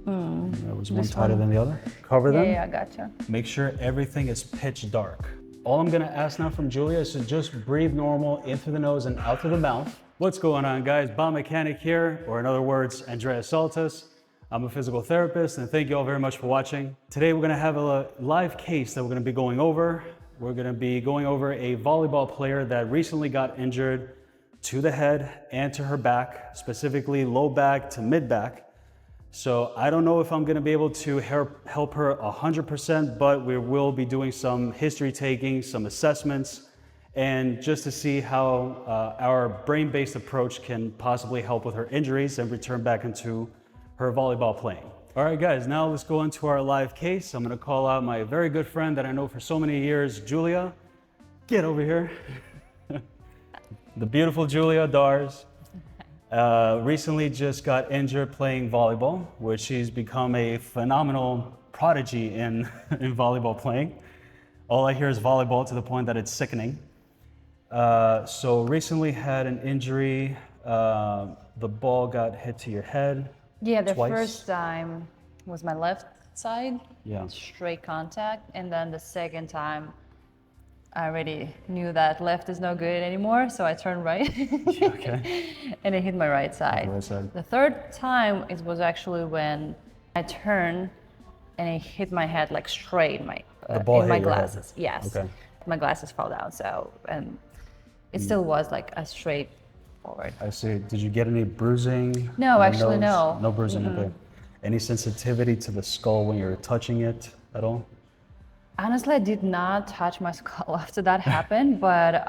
That was one tighter than the other. Cover them. Yeah, I gotcha. Make sure everything is pitch dark. All I'm gonna ask now from Julia is to just breathe normal in through the nose and out through the mouth. What's going on, guys? BodMechanic here, or in other words, Andreas Saltas. I'm a physical therapist, and thank you all very much for watching. Today we're gonna have a live case that we're gonna be going over. We're gonna be going over a volleyball player that recently got injured to the head and to her back, specifically low back to mid back. So I don't know if I'm gonna be able to help her 100%, but we will be doing some history taking, some assessments, and just to see how our brain-based approach can possibly help with her injuries and return back into her volleyball playing. All right, guys, now let's go into our live case. I'm gonna call out my very good friend that I know for so many years, Julia. Get over here. The beautiful Julia Dars. Recently just got injured playing volleyball, which she's become a phenomenal prodigy in volleyball playing. All I hear is volleyball to the point that it's sickening. So recently had an injury. The ball got hit to your head. Yeah, the twice. first time was my left side, Yeah. straight contact, and then the second time I already knew that left is no good anymore, so I turned right. Okay. And it hit my right side. Right side. The third time it was actually when I turned and it hit my head like straight in my The ball in my hit your head. glasses. Yes. Okay. My glasses fell down, so and it still was like a straight forward. I see. Did you get any bruising? No, on the actually, nose? no. No bruising. Okay. Any sensitivity to the skull when you're touching it at all? Honestly, I did not touch my skull after that happened, but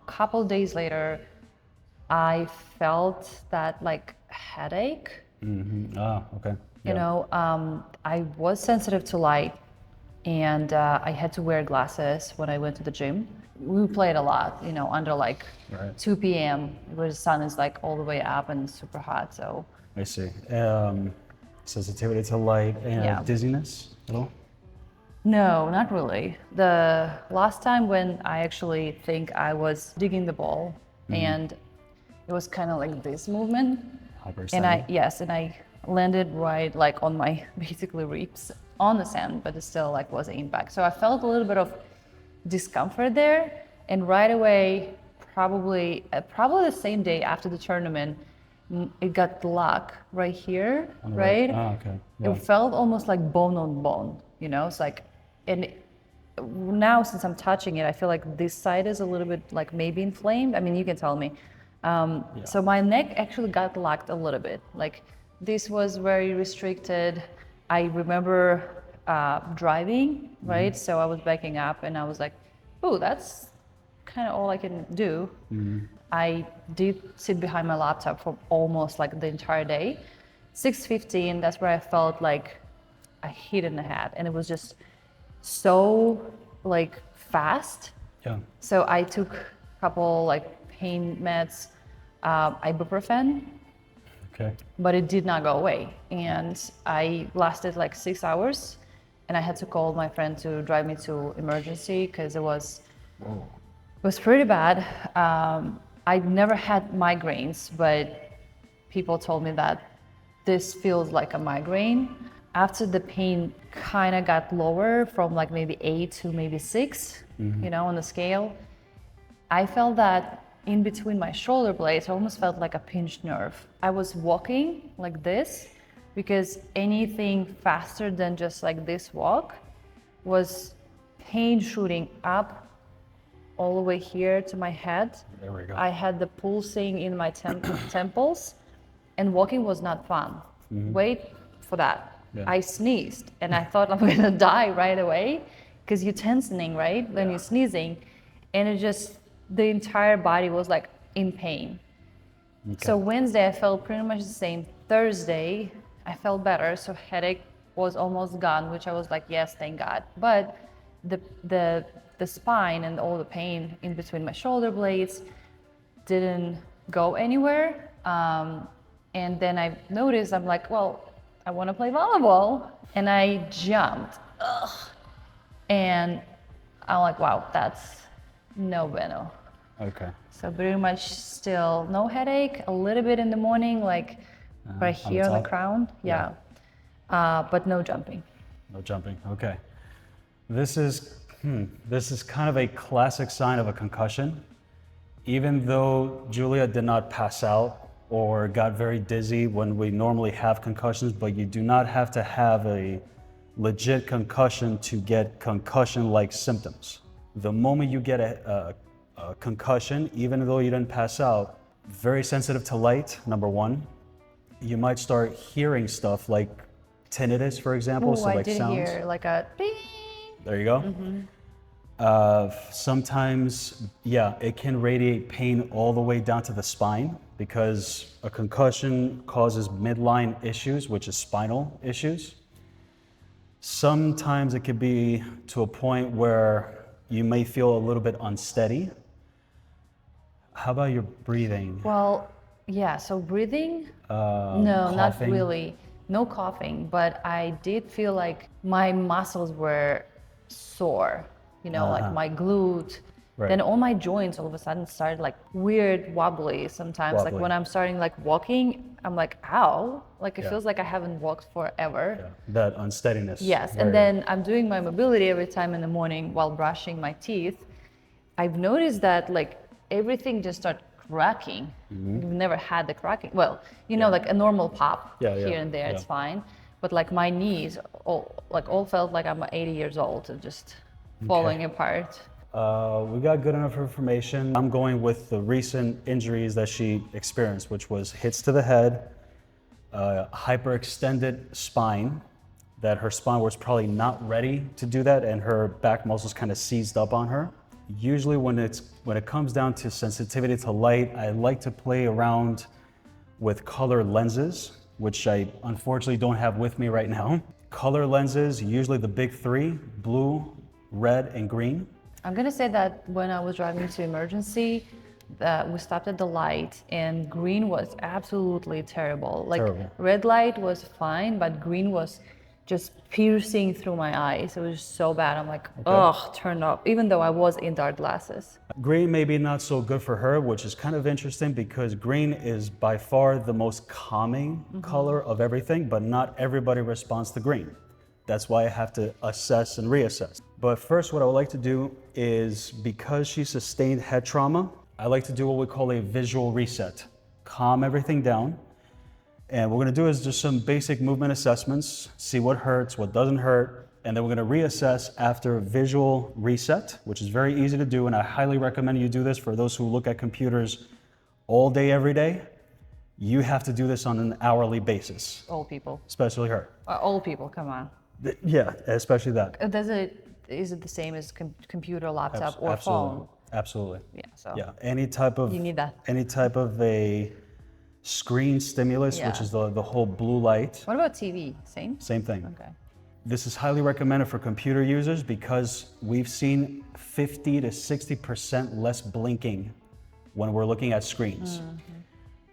couple days later, I felt that like headache. Ah, okay. You know, I was sensitive to light, and I had to wear glasses when I went to the gym. We played a lot, you know, under like 2 p.m. where the sun is like all the way up and super hot. So I see. Sensitivity to light and dizziness at all? no, not really. The last time when I actually think I was digging the ball and it was kind of like this movement. And I landed right like on my basically ribs on the sand, but it still like was an impact. So I felt a little bit of discomfort there, and right away, probably the same day after the tournament, it got locked right here, right? Ah, okay. Yeah. It felt almost like bone on bone, you know? It's like, and now since I'm touching it, I feel like this side is a little bit like maybe inflamed. I mean, you can tell me. So my neck actually got locked a little bit. Like this was very restricted. I remember driving, right? So I was backing up and I was like, oh, that's kind of all I can do. I did sit behind my laptop for almost like the entire day. 6:15, that's where I felt like I hit in the head, and it was just so like fast. Yeah. So I took a couple like pain meds, ibuprofen, Okay. but it did not go away. And I lasted like 6 hours, and I had to call my friend to drive me to emergency because it was pretty bad. I never had migraines, but people told me that this feels like a migraine. After the pain kind of got lower from like maybe 8 to maybe 6, you know, on the scale, I felt that in between my shoulder blades, I almost felt like a pinched nerve. I was walking like this because anything faster than just like this walk was pain shooting up all the way here to my head. There we go. I had the pulsing in my temples, and walking was not fun. Wait for that. Yeah. I sneezed, and I thought I'm gonna die right away because you're tensing, right? When you're sneezing, and it just, the entire body was like in pain. Okay. So Wednesday, I felt pretty much the same. Thursday, I felt better, so headache was almost gone, which I was like, yes, thank God. But the spine and all the pain in between my shoulder blades didn't go anywhere. And then I noticed, I'm like, well, I want to play volleyball. And I jumped. And I'm like, wow, that's no bueno. Okay. So pretty much still no headache, a little bit in the morning, like right here on the top? crown. Yeah. but no jumping. No jumping. Okay. This is kind of a classic sign of a concussion. Even though Julia did not pass out or got very dizzy when we normally have concussions, but you do not have to have a legit concussion to get concussion-like symptoms. The moment you get a concussion, even though you didn't pass out, very sensitive to light, number one. You might start hearing stuff like tinnitus, for example, Oh, so I like did sounds. hear like a ding. There you go. Sometimes, yeah, it can radiate pain all the way down to the spine because a concussion causes midline issues, which is spinal issues. Sometimes it could be to a point where you may feel a little bit unsteady. How about your breathing? Well, yeah, so breathing, no, not coughing? really. No coughing, but I did feel like my muscles were sore, like my glute. Right. Then all my joints all of a sudden started like weird wobbly sometimes. Like Wobbly. when I'm starting like walking, I'm like, ow, like it Yeah. feels like I haven't walked forever. Yeah, that unsteadiness. Yes, Very- and then I'm doing my mobility every time in the morning while brushing my teeth. I've noticed that like everything just started cracking. We've never had the cracking. Well, like a normal pop Yeah, here yeah, and there, it's yeah. fine. But like my knees all felt like I'm 80 years old and just falling apart. We got good enough information. I'm going with the recent injuries that she experienced, which was hits to the head, hyperextended spine, that her spine was probably not ready to do that, and her back muscles kind of seized up on her. Usually when it comes down to sensitivity to light, I like to play around with color lenses, which I unfortunately don't have with me right now. Color lenses, usually the big three, blue, red, and green. I'm gonna say that when I was driving to emergency, we stopped at the light and green was absolutely terrible. Like Terrible. red light was fine, but green was just piercing through my eyes. It was so bad. I'm like, ugh, turned off, even though I was in dark glasses. Green may be not so good for her, which is kind of interesting because green is by far the most calming color of everything, but not everybody responds to green. That's why I have to assess and reassess. But first, what I would like to do is, because she sustained head trauma, I like to do what we call a visual reset. Calm everything down. And what we're gonna do is just some basic movement assessments, see what hurts, what doesn't hurt, and then we're gonna reassess after visual reset, which is very easy to do, and I highly recommend you do this for those who look at computers all day, every day. You have to do this on an hourly basis, Old people. especially her. Old people, come on. Yeah, especially that. Is it the same as computer, laptop, or Absolutely. phone? Absolutely. Yeah, so Yeah, any type of you need that. any type of a screen stimulus, which Yeah. is the whole blue light. What about TV? Same? Same thing. Okay. This is highly recommended for computer users because we've seen 50 to 60% less blinking when we're looking at screens.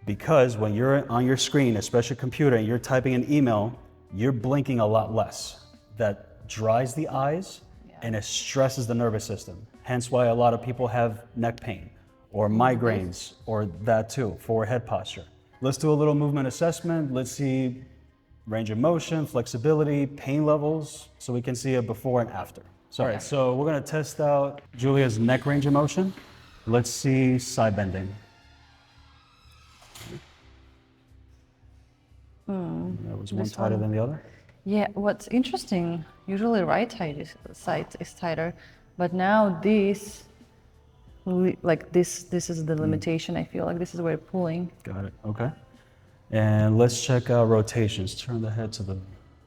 Because when you're on your screen, especially computer, and you're typing an email, you're blinking a lot less. That dries the eyes and it stresses the nervous system. Hence why a lot of people have neck pain or migraines or that too, for head posture. Let's do a little movement assessment. Let's see range of motion, flexibility, pain levels, so we can see a before and after. All right, so we're gonna test out Julia's neck range of motion. Let's see side bending. That was one tighter than the other. Yeah, what's interesting, usually right side is tighter, but now this is the limitation. I feel like this is where it's pulling. Got it, okay. And let's check out rotations. Turn the head to the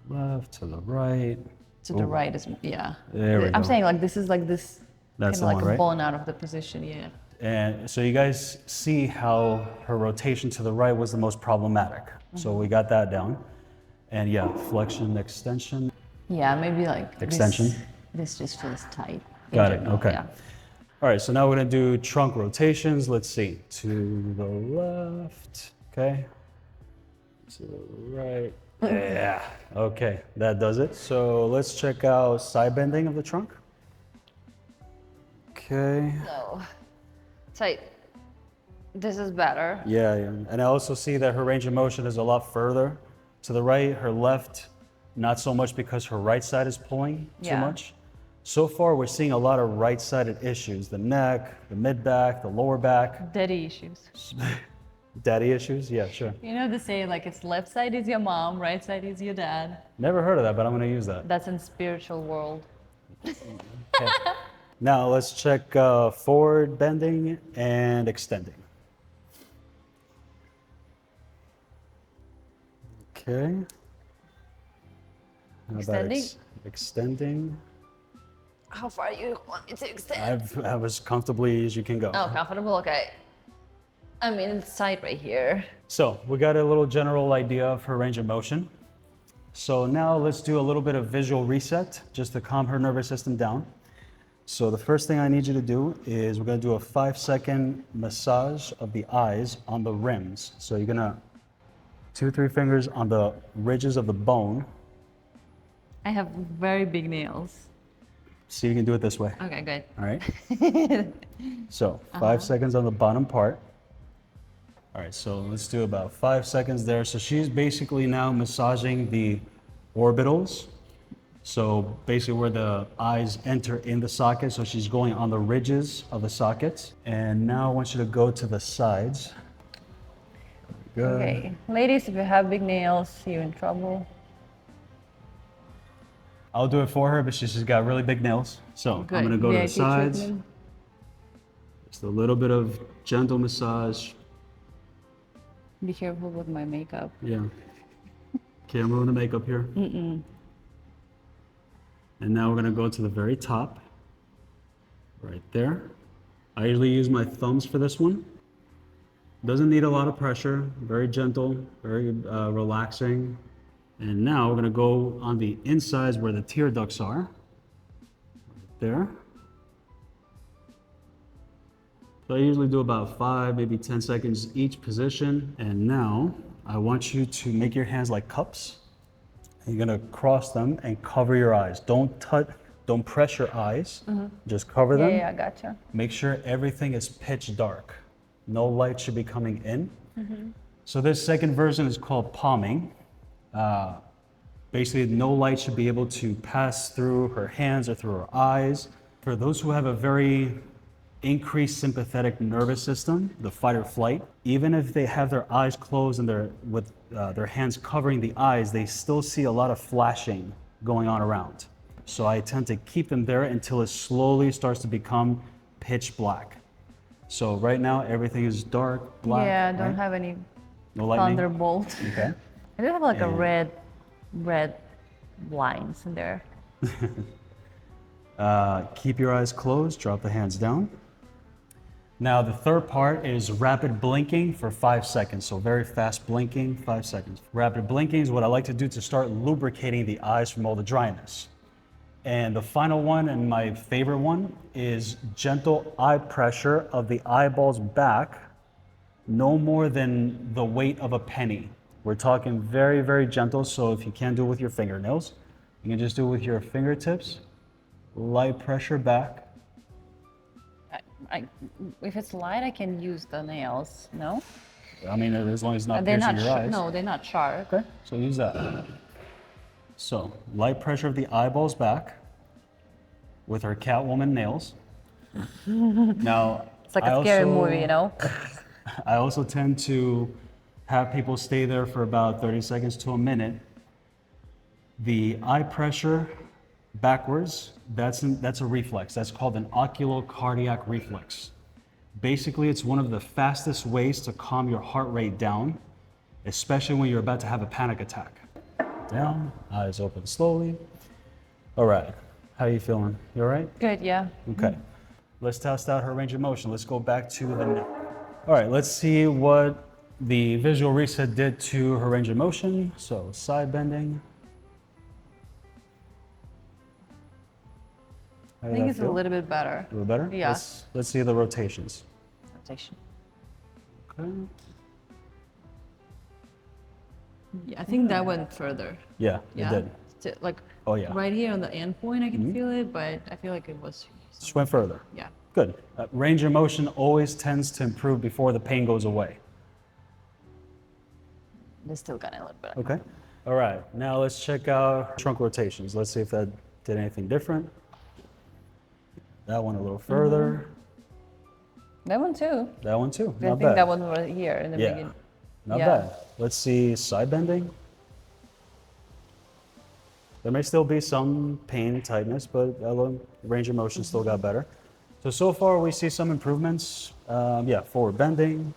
left, to the right. To the right is, yeah. There we I'm go. saying like this is like this, That's kind the of one, like right? falling out of the position, yeah. And so you guys see how her rotation to the right was the most problematic. So we got that down. And yeah, flexion, extension. Yeah, maybe like Extension. This just feels tight. in Got it, general, okay. Yeah. All right, so now we're gonna do trunk rotations. Let's see, to the left, okay. To the right, yeah, okay, that does it. So let's check out side bending of the trunk. Okay, So, tight. This is better. yeah, and I also see that her range of motion is a lot further to the right. Her left not so much because her right side is pulling too Yeah. much. So far, we're seeing a lot of right-sided issues: the neck, the mid-back, the lower back. Daddy issues. Daddy issues? Yeah, sure. You know the saying, like, it's left side is your mom, right side is your dad. Never heard of that, but I'm going to use that. That's in spiritual world. Okay. Now let's check forward bending and extending. Okay. How about Extending? extending? How far you want me to extend? I've as comfortably as you can go. Oh, comfortable, okay. I mean, it's tight right here. So we got a little general idea of her range of motion. So now let's do a little bit of visual reset just to calm her nervous system down. So the first thing I need you to do is we're gonna do a 5-second massage of the eyes on the rims. So you're gonna 2-3 fingers on the ridges of the bone. I have very big nails. See if you can do it this way. Okay, good. All right. So 5 seconds on the bottom part. All right, so let's do about 5 seconds there. So she's basically now massaging the orbitals. So basically where the eyes enter in the socket. So she's going on the ridges of the sockets. And now I want you to go to the sides. Good. Okay, ladies, if you have big nails, you're in trouble. I'll do it for her, but she's got really big nails. So I'm gonna go to the VIP sides. treatment. Just a little bit of gentle massage. Be careful with my makeup. Yeah. Can't ruin the makeup here. And now we're gonna go to the very top, right there. I usually use my thumbs for this one. Doesn't need a lot of pressure, very gentle, very relaxing. And now we're gonna go on the insides where the tear ducts are, right there. So I usually do about 5, maybe 10 seconds each position. And now I want you to make your hands like cups. You're gonna cross them and cover your eyes. Don't touch, don't press your eyes. Just cover them. Yeah, I gotcha. Make sure everything is pitch dark. No light should be coming in. So this second version is called palming. Basically, no light should be able to pass through her hands or through her eyes. For those who have a very increased sympathetic nervous system, the fight or flight, even if they have their eyes closed and with their hands covering the eyes, they still see a lot of flashing going on around. So I tend to keep them there until it slowly starts to become pitch black. So right now everything is dark, black. Yeah, I don't right? have any No lightning. thunderbolt. Okay. I do have like a And- red lines in there. Keep your eyes closed, drop the hands down. Now the third part is rapid blinking for 5 seconds. So very fast blinking, 5 seconds. Rapid blinking is what I like to do to start lubricating the eyes from all the dryness. And the final one, and my favorite one, is gentle eye pressure of the eyeballs back, no more than the weight of a penny. We're talking very, very gentle. So if you can't do it with your fingernails, you can just do it with your fingertips. Light pressure back. If it's light, I can use the nails. No, I mean, as long as it's not they're piercing not. your eyes. No, they're not sharp. Okay, so use that. So light pressure of the eyeballs back with our Catwoman nails. Now, It's like a scary movie, you know. I also tend to have people stay there for about 30 seconds to a minute. The eye pressure backwards, that's a reflex. That's called an oculocardiac reflex. Basically, it's one of the fastest ways to calm your heart rate down, especially when you're about to have a panic attack. Down, eyes open slowly. All right, how are you feeling? You all right? Good, yeah. Okay, let's test out her range of motion. Let's go back to the neck. All right, let's see what the visual reset did to her range of motion. So side bending. How I did think that it's feel? a little bit better. A little better? Yeah. Let's see the rotations. Rotation. Okay. Yeah, I think that went further. Yeah, Yeah. it did. Like Oh yeah. right here on the end point, I can feel it, but I feel like it was. Just went further. Yeah. Good. Range of motion always tends to improve before the pain goes away. They still got a little bit. Okay. All right, now let's check out trunk rotations. Let's see if that did anything different. That one a little further. That one too. That one too, I not think bad. that one was here in the Yeah, beginning. not Yeah. bad. Let's see side bending. There may still be some pain, tightness, but range of motion still got better. So far we see some improvements. Yeah, forward bending.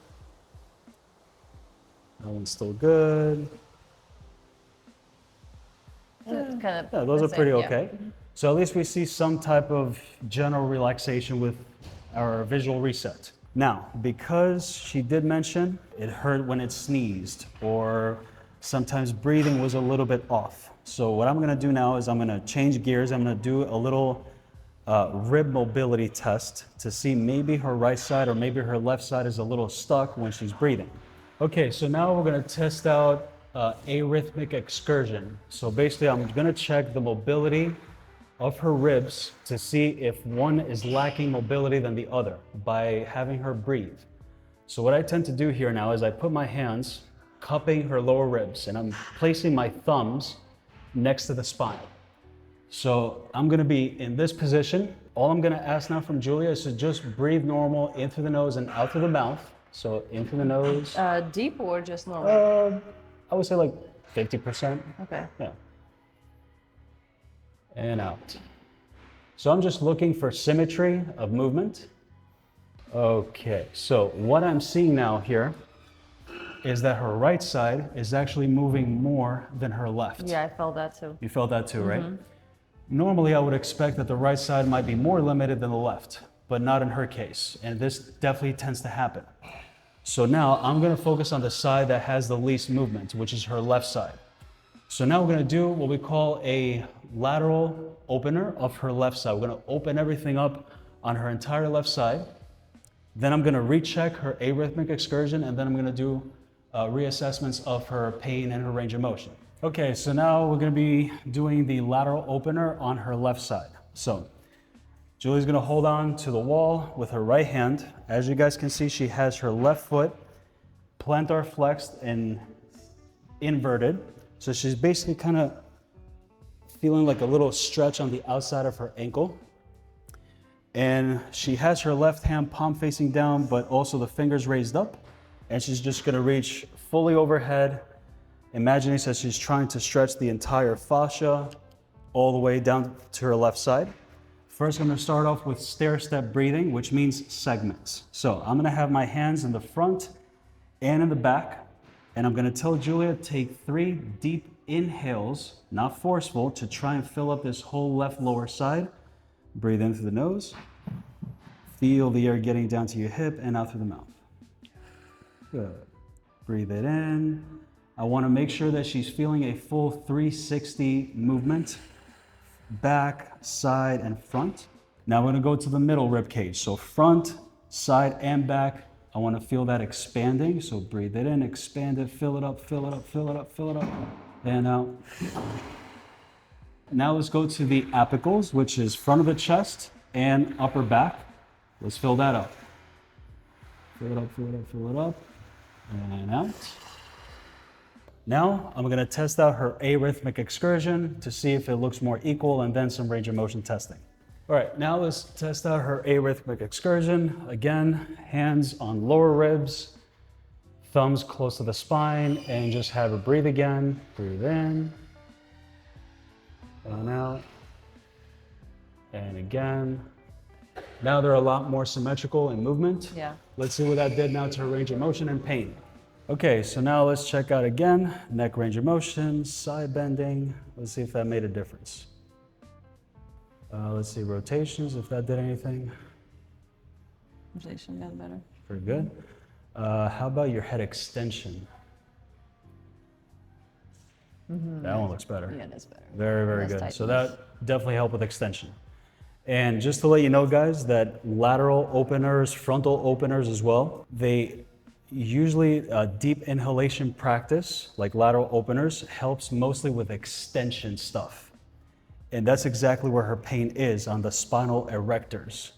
That one's still good. Kind of Yeah, those the are pretty same, yeah. okay. So at least we see some type of general relaxation with our visual reset. Now, because she did mention it hurt when it sneezed or sometimes breathing was a little bit off. So what I'm gonna do now is I'm gonna change gears. I'm gonna do a little rib mobility test to see maybe her right side or maybe her left side is a little stuck when she's breathing. Okay, so now we're gonna test out arrhythmic excursion. So basically I'm gonna check the mobility of her ribs to see if one is lacking mobility than the other by having her breathe. So what I tend to do here now is I put my hands cupping her lower ribs and I'm placing my thumbs next to the spine. So I'm gonna be in this position. All I'm gonna ask now from Julia is to just breathe normal in through the nose and out through the mouth. So in through the nose. Deep or just normal? I would say like 50%. Okay. Yeah. And out. So I'm just looking for symmetry of movement. Okay, so what I'm seeing now here is that her right side is actually moving more than her left. Yeah, I felt that too. You felt that too, right? Normally I would expect that the right side might be more limited than the left, but not in her case. And this definitely tends to happen. So now I'm gonna focus on the side that has the least movement, which is her left side. So now we're gonna do what we call a lateral opener of her left side. We're gonna open everything up on her entire left side. Then I'm gonna recheck her arrhythmic excursion, and then I'm gonna do reassessments of her pain and her range of motion. Okay, so now we're gonna be doing the lateral opener on her left side. So Julie's gonna hold on to the wall with her right hand. As you guys can see, she has her left foot plantar flexed and inverted. So she's basically kind of feeling like a little stretch on the outside of her ankle. And she has her left hand palm facing down, but also the fingers raised up. And she's just gonna reach fully overhead, imagining that she's trying to stretch the entire fascia all the way down to her left side. First, I'm gonna start off with stair-step breathing, which means segments. So I'm gonna have my hands in the front and in the back, and I'm gonna tell Julia, take 3 deep inhales, not forceful, to try and fill up this whole left lower side. Breathe in through the nose. Feel the air getting down to your hip and out through the mouth. Good. Breathe it in. I wanna make sure that she's feeling a full 360 movement, back, side, and front. Now we're gonna go to the middle rib cage. So front, side, and back. I want to feel that expanding. So breathe it in, expand it, fill it up, fill it up, fill it up, fill it up, and out. Now let's go to the apicals, which is front of the chest and upper back. Let's fill that up. Fill it up, fill it up, fill it up, and out. Now I'm going to test out her arrhythmic excursion to see if it looks more equal, and then some range of motion testing. All right, now let's test out her arrhythmic excursion. Again, hands on lower ribs, thumbs close to the spine, and just have her breathe again. Breathe in, and out, and again. Now they're a lot more symmetrical in movement. Yeah. Let's see what that did now to her range of motion and pain. Okay, so now let's check out again, neck range of motion, side bending. Let's see if that made a difference. Let's see rotations, if that did anything. Rotation got better. Very good. How about your head extension? That one looks better. Yeah, that's better. Very, very Less good. So tightness. that definitely helped with extension. And just to let you know, guys, that lateral openers, frontal openers as well, they usually deep inhalation practice, like lateral openers, helps mostly with extension stuff. And that's exactly where her pain is, on the spinal erectors.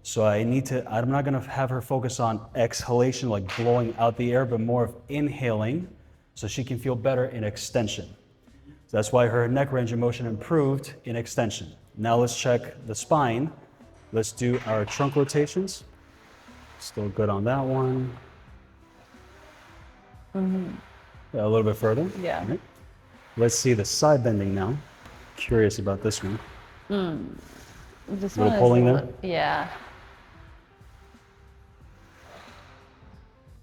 So I'm not gonna have her focus on exhalation, like blowing out the air, but more of inhaling, so she can feel better in extension. That's why her neck range of motion improved in extension. Now let's check the spine. Let's do our trunk rotations. Still good on that one. Yeah, a little bit further. Yeah. Right. Let's see the side bending now. Curious about this one. This Little one pulling is, there? yeah.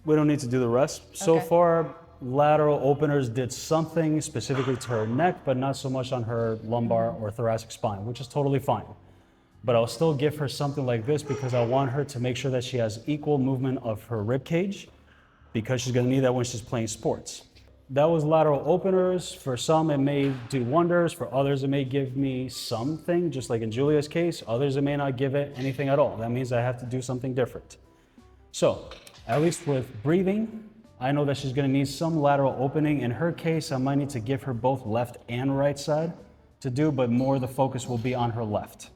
We don't need to do the rest. So Okay. far, lateral openers did something specifically to her neck, but not so much on her lumbar or thoracic spine, which is totally fine. But I'll still give her something like this because I want her to make sure that she has equal movement of her rib cage, because she's gonna need that when she's playing sports. That was lateral openers. For some, it may do wonders. For others, it may give me something, just like in Julia's case. Others, it may not give it anything at all. That means I have to do something different. So, at least with breathing, I know that she's gonna need some lateral opening. In her case, I might need to give her both left and right side to do, but more the focus will be on her left.